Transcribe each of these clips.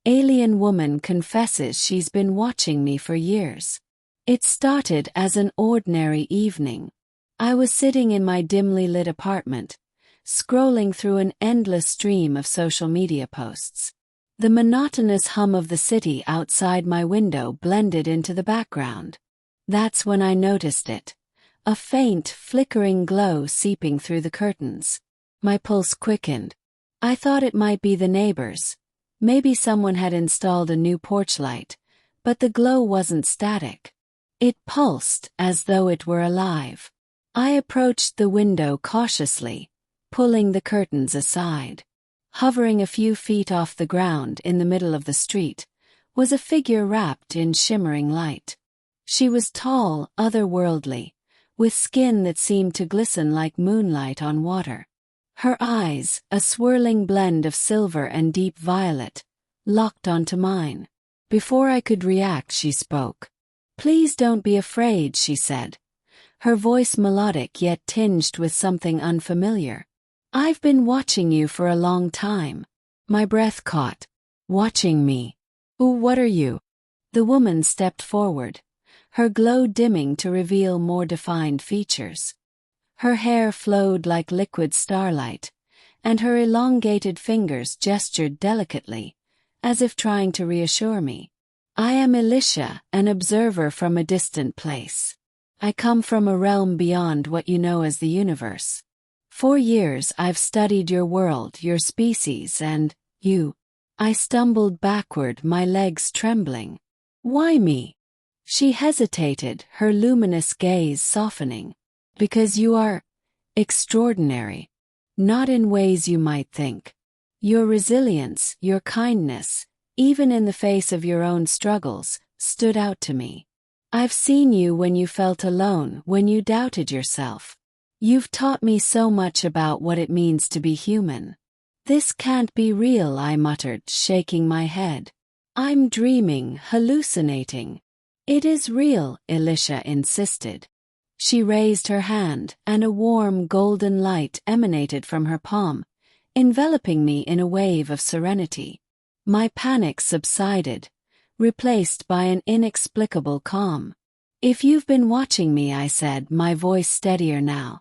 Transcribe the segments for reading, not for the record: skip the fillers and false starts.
Alien woman confesses she's been watching me for years. It started as an ordinary evening. I was sitting in my dimly lit apartment, scrolling through an endless stream of social media posts. The monotonous hum of the city outside my window blended into the background. That's when I noticed it. A faint, flickering glow seeping through the curtains. My pulse quickened. I thought it might be the neighbors. Maybe someone had installed a new porch light, but the glow wasn't static. It pulsed as though it were alive. I approached the window cautiously, pulling the curtains aside. Hovering a few feet off the ground in the middle of the street, was a figure wrapped in shimmering light. She was tall, otherworldly, with skin that seemed to glisten like moonlight on water. Her eyes, a swirling blend of silver and deep violet, locked onto mine. Before I could react, she spoke. "Please don't be afraid," she said, her voice melodic yet tinged with something unfamiliar. "I've been watching you for a long time." My breath caught. "Watching me? Ooh, what are you?" The woman stepped forward, her glow dimming to reveal more defined features. Her hair flowed like liquid starlight, and her elongated fingers gestured delicately, as if trying to reassure me. "I am Elyssia, an observer from a distant place. I come from a realm beyond what you know as the universe. For years I've studied your world, your species, and you." I stumbled backward, my legs trembling. "Why me?" She hesitated, her luminous gaze softening. "Because you are extraordinary. Not in ways you might think. Your resilience, your kindness, even in the face of your own struggles, stood out to me. I've seen you when you felt alone, when you doubted yourself. You've taught me so much about what it means to be human." "This can't be real," I muttered, shaking my head. "I'm dreaming, hallucinating." "It is real," Elyssia insisted. She raised her hand, and a warm golden light emanated from her palm, enveloping me in a wave of serenity. My panic subsided, replaced by an inexplicable calm. "If you've been watching me," I said, my voice steadier now,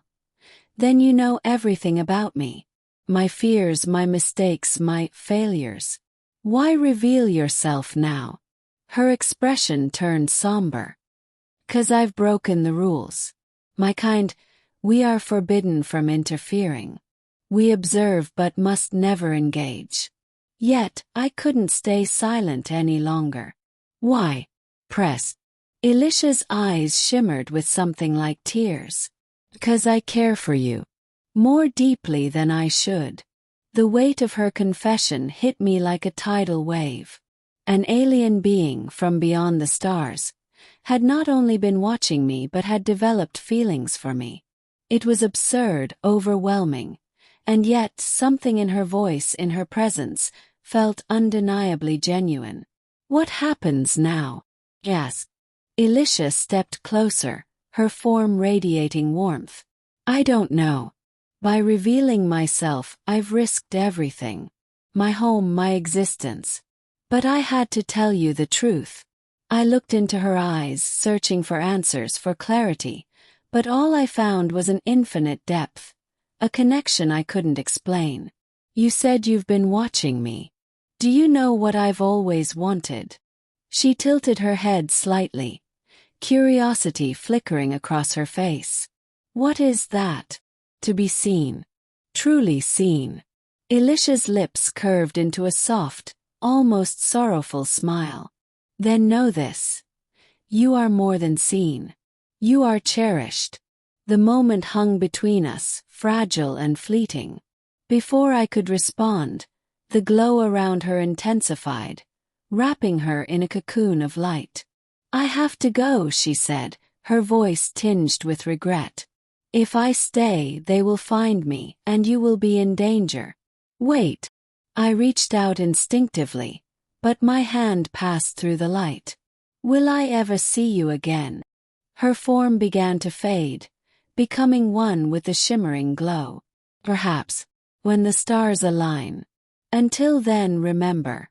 "then you know everything about me. My fears, my mistakes, my failures. Why reveal yourself now?" Her expression turned somber. "'Cause I've broken the rules. My kind, we are forbidden from interfering. We observe but must never engage." Yet, I couldn't stay silent any longer. "Why?" pressed. Elissa's eyes shimmered with something like tears. "'Cause I care for you. More deeply than I should." The weight of her confession hit me like a tidal wave. An alien being from beyond the stars had not only been watching me but had developed feelings for me. It was absurd, overwhelming, and yet something in her voice, in her presence, felt undeniably genuine. "What happens now?" asked. Elyssia stepped closer, her form radiating warmth. "I don't know. By revealing myself, I've risked everything. My home, my existence. But I had to tell you the truth." I looked into her eyes, searching for answers, for clarity, but all I found was an infinite depth, a connection I couldn't explain. "You said you've been watching me. Do you know what I've always wanted?" She tilted her head slightly, curiosity flickering across her face. "What is that?" "To be seen. Truly seen." Elissa's lips curved into a soft, almost sorrowful smile. "Then know this. You are more than seen. You are cherished." The moment hung between us, fragile and fleeting. Before I could respond, the glow around her intensified, wrapping her in a cocoon of light. "I have to go," she said, her voice tinged with regret. "If I stay, they will find me, and you will be in danger." "Wait." I reached out instinctively, but my hand passed through the light. "Will I ever see you again?" Her form began to fade, becoming one with the shimmering glow. "Perhaps, when the stars align. Until then, remember.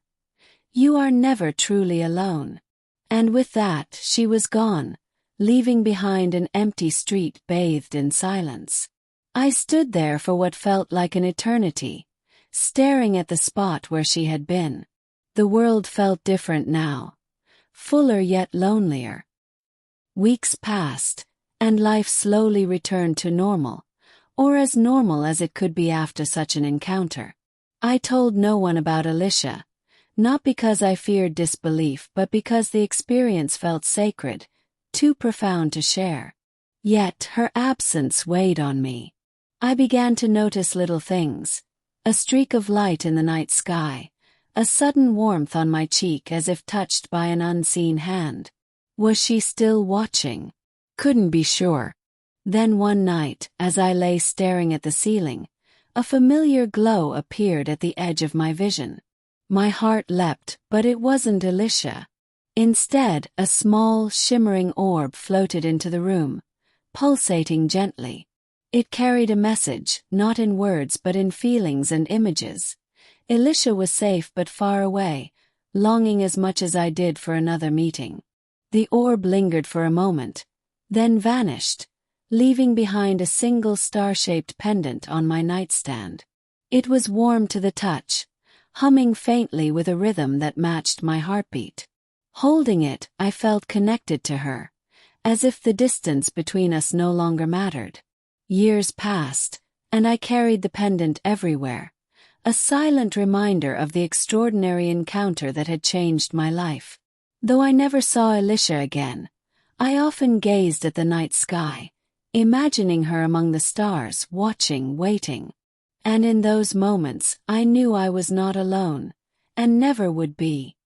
You are never truly alone. And with that, she was gone, leaving behind an empty street bathed in silence. I stood there for what felt like an eternity, staring at the spot where she had been. The world felt different now, fuller yet lonelier. Weeks passed, and life slowly returned to normal, or as normal as it could be after such an encounter. I told no one about Elyssia, not because I feared disbelief but because the experience felt sacred, too profound to share. Yet her absence weighed on me. I began to notice little things: a streak of light in the night sky, a sudden warmth on my cheek as if touched by an unseen hand. Was she still watching? Couldn't be sure. Then one night, as I lay staring at the ceiling, a familiar glow appeared at the edge of my vision. My heart leapt, but it wasn't Elyssia. Instead, a small, shimmering orb floated into the room, pulsating gently. It carried a message, not in words but in feelings and images. Elyssia was safe but far away, longing as much as I did for another meeting. The orb lingered for a moment, then vanished, leaving behind a single star-shaped pendant on my nightstand. It was warm to the touch, humming faintly with a rhythm that matched my heartbeat. Holding it, I felt connected to her, as if the distance between us no longer mattered. Years passed, and I carried the pendant everywhere, a silent reminder of the extraordinary encounter that had changed my life. Though I never saw Elyssia again, I often gazed at the night sky, imagining her among the stars, watching, waiting. And in those moments, I knew I was not alone, and never would be.